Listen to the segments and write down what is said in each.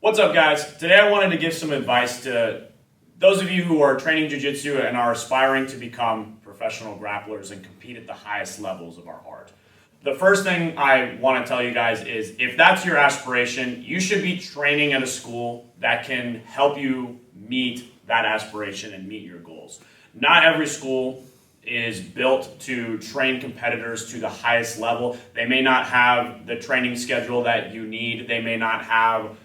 What's up, guys? Today I wanted to give some advice to those of you who are training jiu-jitsu and are aspiring to become professional grapplers and compete at the highest levels of our art. The first thing I want to tell you guys is if that's your aspiration, you should be training at a school that can help you meet that aspiration and meet your goals. Not every school is built to train competitors to the highest level. They may not have the training schedule that you need. They may not have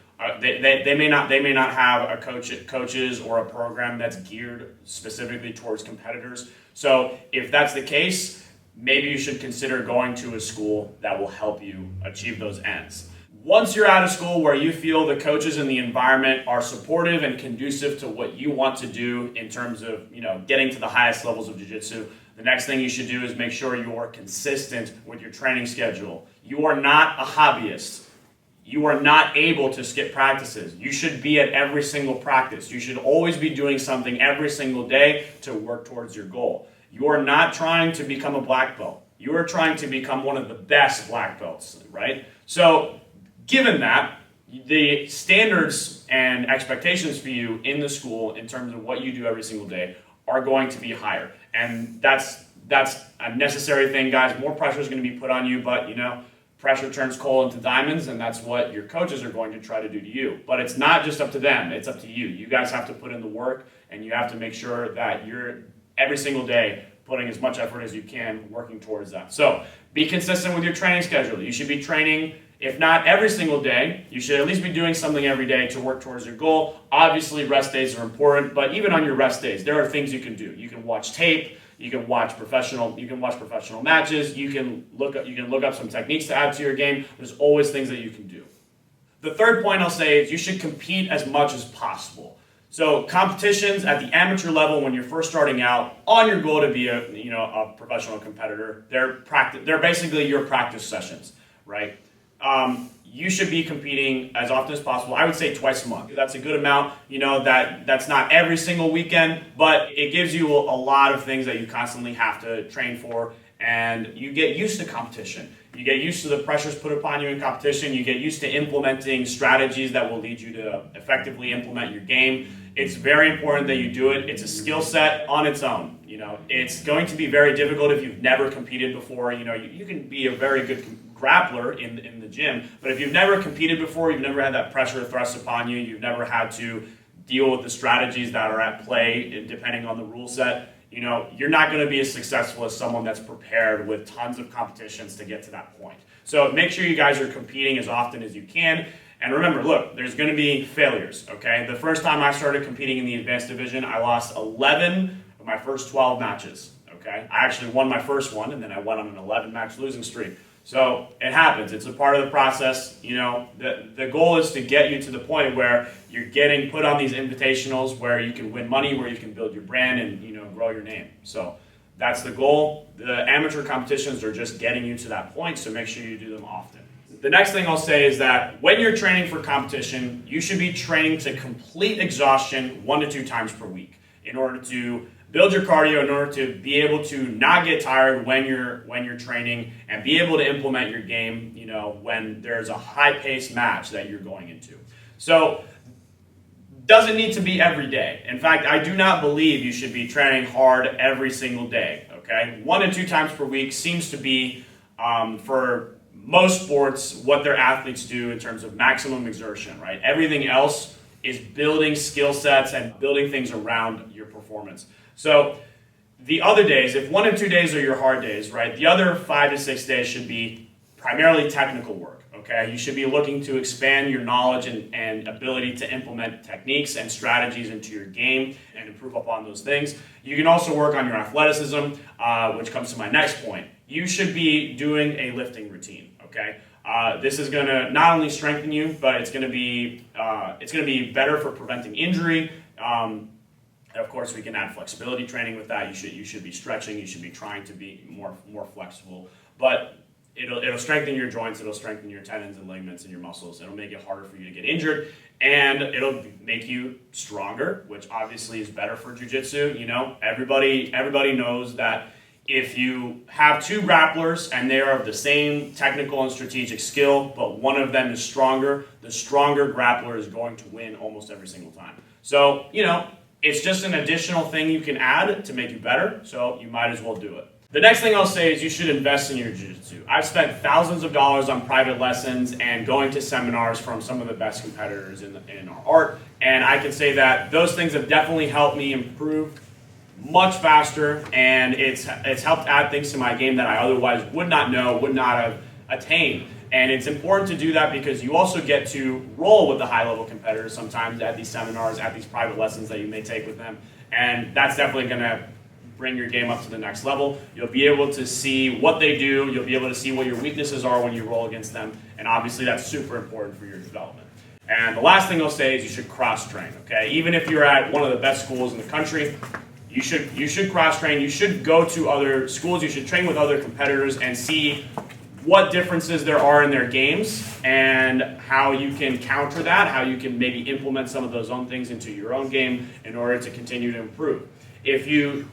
they may not have coaches or a program that's geared specifically towards competitors. So if that's the case, maybe you should consider going to a school that will help you achieve those ends. Once you're at a school where you feel the coaches and the environment are supportive and conducive to what you want to do in terms of, getting to the highest levels of jiu-jitsu, the next thing you should do is make sure you are consistent with your training schedule. You are not a hobbyist. You are not able to skip practices. You should be at every single practice. You should always be doing something every single day to work towards your goal. You are not trying to become a black belt. You are trying to become one of the best black belts, right? So, given that, the standards and expectations for you in the school in terms of what you do every single day are going to be higher. And that's a necessary thing, guys. More pressure is going to be put on you, but pressure turns coal into diamonds, and that's what your coaches are going to try to do to you. But it's not just up to them, it's up to you. You guys have to put in the work, and you have to make sure that you're every single day putting as much effort as you can working towards that. So be consistent with your training schedule. You should be training, if not every single day, you should at least be doing something every day to work towards your goal. Obviously, rest days are important, but even on your rest days, there are things you can do. You can watch tape. You can watch professional matches. You can look up some techniques to add to your game. There's always things that you can do. The third point I'll say is you should compete as much as possible. So competitions at the amateur level when you're first starting out on your goal to be a professional competitor, they're basically your practice sessions, right? You should be competing as often as possible. I would say twice a month. That's a good amount. That's not every single weekend, but it gives you a lot of things that you constantly have to train for, and you get used to competition. You get used to the pressures put upon you in competition. You get used to implementing strategies that will lead you to effectively implement your game. It's very important that you do it. It's a skill set on its own. It's going to be very difficult if you've never competed before. You can be a very good grappler in the gym, but if you've never competed before, you've never had that pressure thrust upon you, you've never had to deal with the strategies that are at play depending on the rule set, you're not going to be as successful as someone that's prepared with tons of competitions to get to that point. So make sure you guys are competing as often as you can. And remember, look, there's going to be failures, okay? The first time I started competing in the advanced division, I lost 11 of my first 12 matches, okay? I actually won my first one, and then I went on an 11-match losing streak. So it happens. It's a part of the process. The goal is to get you to the point where you're getting put on these invitationals where you can win money, where you can build your brand and grow your name. So that's the goal. The amateur competitions are just getting you to that point, so make sure you do them often. The next thing I'll say is that when you're training for competition, you should be training to complete exhaustion 1 to 2 times per week in order to build your cardio, in order to be able to not get tired when you're training and be able to implement your game, when there's a high-paced match that you're going into. So doesn't need to be every day. In fact, I do not believe you should be training hard every single day, okay? 1 to 2 times per week seems to be, for most sports, what their athletes do in terms of maximum exertion, right? Everything else is building skill sets and building things around your performance. So the other days, if 1 and 2 days are your hard days, right, the other 5 to 6 days should be primarily technical work, okay? You should be looking to expand your knowledge and ability to implement techniques and strategies into your game and improve upon those things. You can also work on your athleticism, which comes to my next point. You should be doing a lifting routine, okay? This is going to not only strengthen you, but it's going to be better for preventing injury. Of course, we can add flexibility training with that. You should be stretching. You should be trying to be more flexible. But it'll strengthen your joints. It'll strengthen your tendons and ligaments and your muscles. It'll make it harder for you to get injured, and it'll make you stronger, which obviously is better for jiu-jitsu. Everybody knows that if you have two grapplers and they are of the same technical and strategic skill, but one of them is stronger, the stronger grappler is going to win almost every single time. So, it's just an additional thing you can add to make you better, so you might as well do it. The next thing I'll say is you should invest in your jiu-jitsu. I've spent thousands of dollars on private lessons and going to seminars from some of the best competitors in our art, and I can say that those things have definitely helped me improve much faster, and it's helped add things to my game that I otherwise would not know, would not have attained. And it's important to do that because you also get to roll with the high-level competitors sometimes at these seminars, at these private lessons that you may take with them, and that's definitely going to bring your game up to the next level. You'll be able to see what they do, you'll be able to see what your weaknesses are when you roll against them, and obviously that's super important for your development. And the last thing I'll say is you should cross-train, okay? Even if you're at one of the best schools in the country, you should cross-train, you should go to other schools, you should train with other competitors and see what differences there are in their games and how you can counter that, how you can maybe implement some of those own things into your own game in order to continue to improve. If you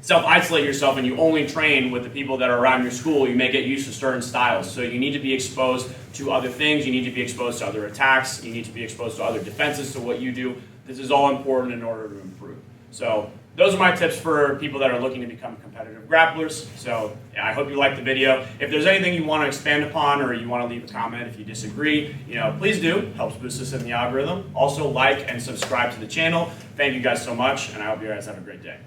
self-isolate yourself and you only train with the people that are around your school, you may get used to certain styles. So you need to be exposed to other things, you need to be exposed to other attacks, you need to be exposed to other defenses to what you do. This is all important in order to improve. So those are my tips for people that are looking to become competitive grapplers. So I hope you liked the video. If there's anything you want to expand upon or you want to leave a comment if you disagree, please do. Helps boost us in the algorithm. Also like and subscribe to the channel. Thank you guys so much, and I hope you guys have a great day.